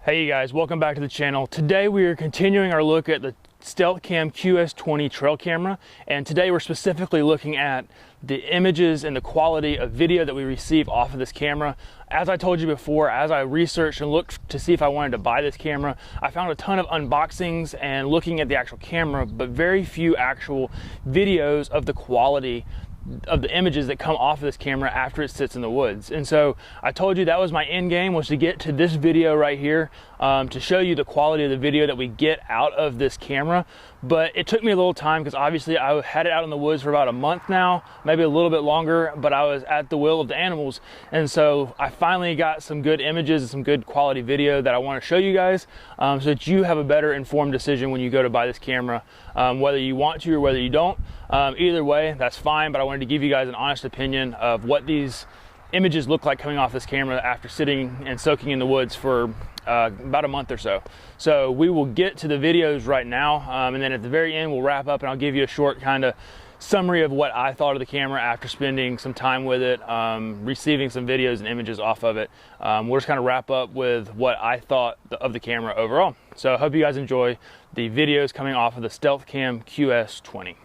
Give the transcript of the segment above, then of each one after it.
Hey you guys, welcome back to the channel. Today we are continuing our look at the Stealth Cam QS20 trail camera, and today we're specifically looking at the images and the quality of video that we receive off of this camera. As I told you before, as I researched and looked to see if I wanted to buy this camera, I found a ton of unboxings and looking at the actual camera, but very few actual videos of the quality of the images that come off of this camera after it sits in the woods. And so I told you that was my end game, was to get to this video right here, to show you the quality of the video that we get out of this camera. But it took me a little time because obviously I had it out in the woods for about a month now, maybe a little bit longer, but I was at the will of the animals. And so I finally got some good images and some good quality video that I want to show you guys, so that you have a better informed decision when you go to buy this camera, whether you want to or whether you don't. Either way, that's fine, but I wanted to give you guys an honest opinion of what these images look like coming off this camera after sitting and soaking in the woods for about a month or so. So we will get to the videos right now, and then at the very end we'll wrap up and I'll give you a short kind of summary of what I thought of the camera after spending some time with it, receiving some videos and images off of it. We'll just kind of wrap up with what I thought of the camera overall. So I hope you guys enjoy the videos coming off of the Stealth Cam QS20.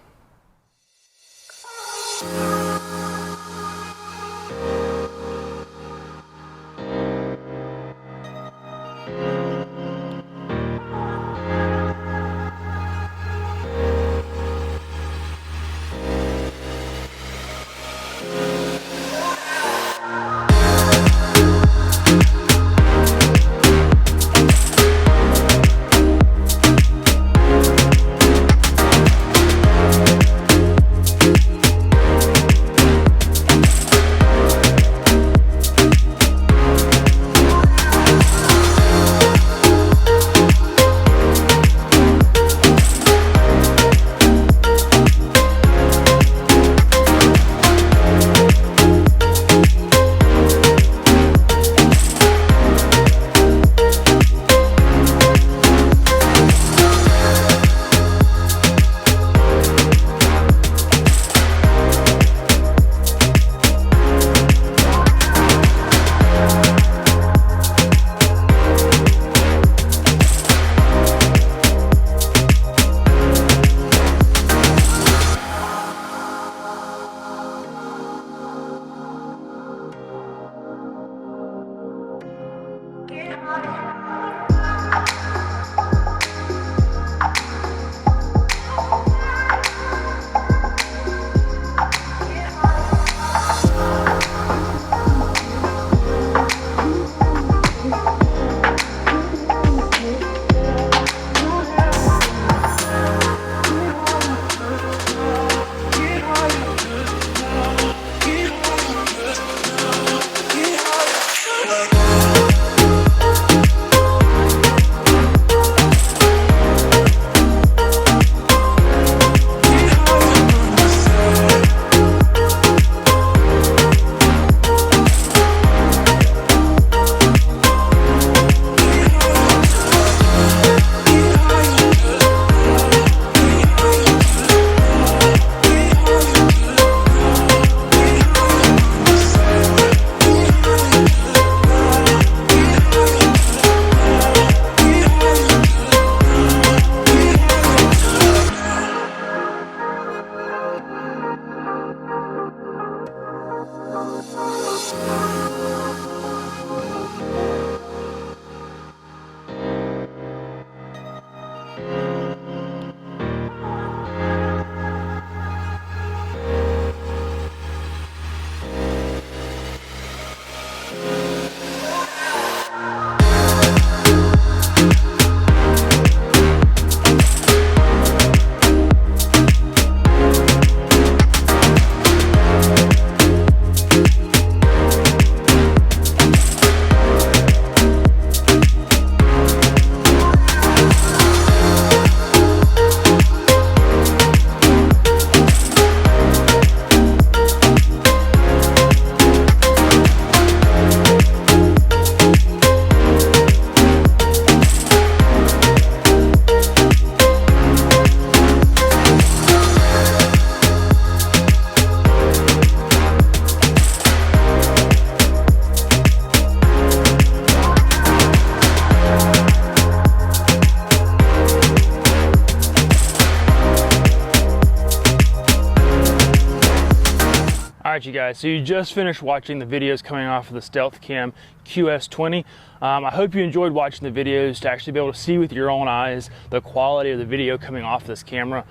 Alright you guys, so you just finished watching the videos coming off of the Stealth Cam QS20. I hope you enjoyed watching the videos to actually be able to see with your own eyes the quality of the video coming off this camera,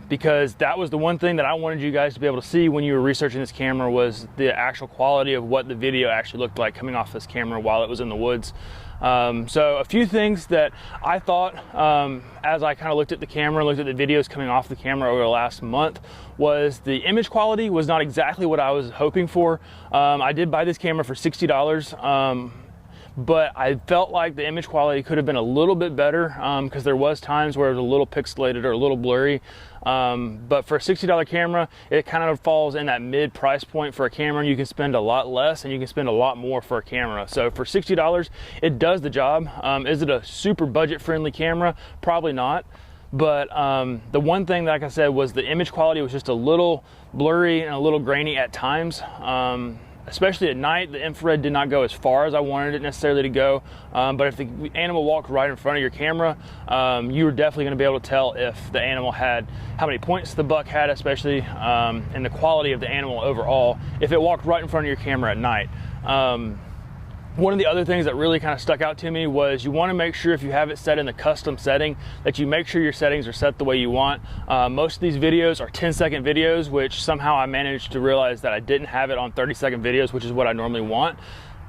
because that was the one thing that I wanted you guys to be able to see when you were researching this camera, was the actual quality of what the video actually looked like coming off this camera while it was in the woods. So a few things that I thought as I kind of looked at the camera, looked at the videos coming off the camera over the last month, was the image quality was not exactly what I was hoping for. I did buy this camera for $60, but I felt like the image quality could have been a little bit better, because there was times where it was a little pixelated or a little blurry. But for a $60 camera, it kind of falls in that mid price point for a camera. You can spend a lot less and you can spend a lot more for a camera. So for $60, it does the job. Is it a super budget friendly camera? Probably not. But the one thing, like I said, was the image quality was just a little blurry and a little grainy at times. Especially at night, the infrared did not go as far as I wanted it necessarily to go. But if the animal walked right in front of your camera, you were definitely going to be able to tell if the animal had, how many points the buck had, especially, and the quality of the animal overall, if it walked right in front of your camera at night. One of the other things that really kind of stuck out to me was you want to make sure, if you have it set in the custom setting, that you make sure your settings are set the way you want. Most of these videos are 10-second videos, which somehow I managed to realize that I didn't have it on 30-second videos, which is what I normally want.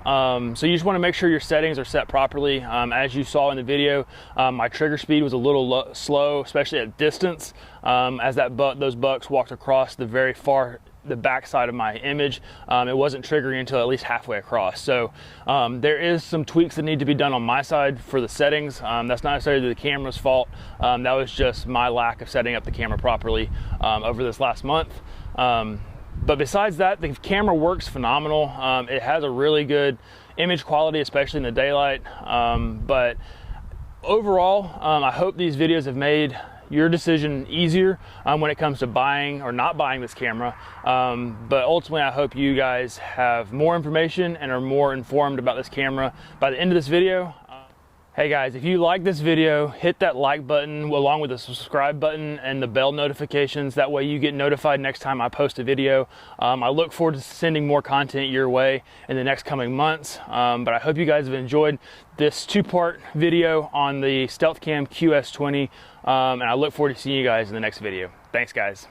So you just want to make sure your settings are set properly. As you saw in the video, my trigger speed was a little slow, especially at distance, as those bucks walked across the back side of my image. It wasn't triggering until at least halfway across. So there is some tweaks that need to be done on my side for the settings. That's not necessarily the camera's fault. That was just my lack of setting up the camera properly over this last month. But besides that, the camera works phenomenal. It has a really good image quality, especially in the daylight. But overall, I hope these videos have made your decision easier when it comes to buying or not buying this camera. But ultimately, I hope you guys have more information and are more informed about this camera by the end of this video. Hey guys, if you like this video, hit that like button along with the subscribe button and the bell notifications. That way you get notified next time I post a video. I look forward to sending more content your way in the next coming months. But I hope you guys have enjoyed this two-part video on the Stealth Cam QS20. And I look forward to seeing you guys in the next video. Thanks guys.